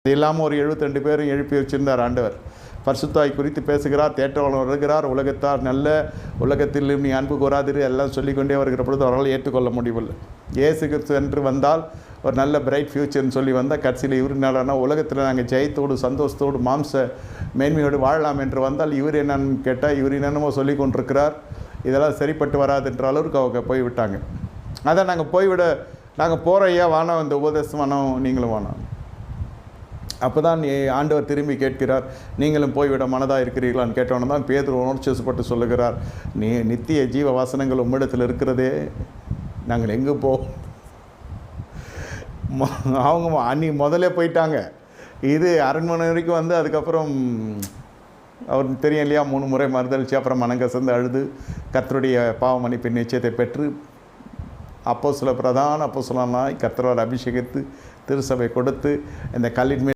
இது இல்லாமல் ஒரு 72 பேரும் எழுப்பி வச்சிருந்தார் ஆண்டவர். பரிசுத்தாய் குறித்து பேசுகிறார், தேற்றவளம் வருகிறார், உலகத்தார் நல்ல உலகத்தில் நீ அன்பு கூறாதிரு எல்லாம் சொல்லிக்கொண்டே வருகிற பொழுது அவர்களால் ஏற்றுக்கொள்ள முடியவில்லை. இயேசு கிறிஸ்து என்று வந்தால் ஒரு நல்ல பிரைட் ஃப்யூச்சர்னு சொல்லி வந்தால் கடைசியில் இவர் என்னன்னா உலகத்தில் நாங்கள் ஜெயத்தோடு சந்தோஷத்தோடு மாம்ச மேன்மையோடு வாழலாம் என்று வந்தால் இவர் என்னன்னு கேட்டால் இவர் என்னென்னமோ சொல்லி கொண்டிருக்கிறார், இதெல்லாம் சரிப்பட்டு வராதுன்ற அளவுக்கு அவங்க போய்விட்டாங்க. அதான் நாங்கள் போகிற ஐயா வானம், இந்த உபதேசம் வானம், நீங்களும் வானம். அப்போ தான் ஆண்டவர் திரும்பி கேட்கிறார், நீங்களும் போய்விட மனதாக இருக்கிறீர்களான்னு கேட்டவன தான் பேதுரு உணர்ச்சிப்பட்டு சொல்லுகிறார், நீ நித்திய ஜீவ வாசனங்கள் உம்மிடத்தில் இருக்கிறதே, நாங்கள் எங்கே அவங்க அன்றைக்கி முதலே போயிட்டாங்க. இது அரண்மனை வரைக்கும் வந்து அதுக்கப்புறம் அவருக்கு தெரியும் இல்லையா, 3 முறை மறுதளிச்சு அப்புறம் மனங்கசந்து அழுது கர்த்தருடைய பாவ மன்னிப்பின் நிச்சயத்தை பெற்று பிரதான அப்போஸ்தலனாய் கர்த்தரால் அபிஷேகித்து திருசபை கொடுத்து இந்த கல்லின்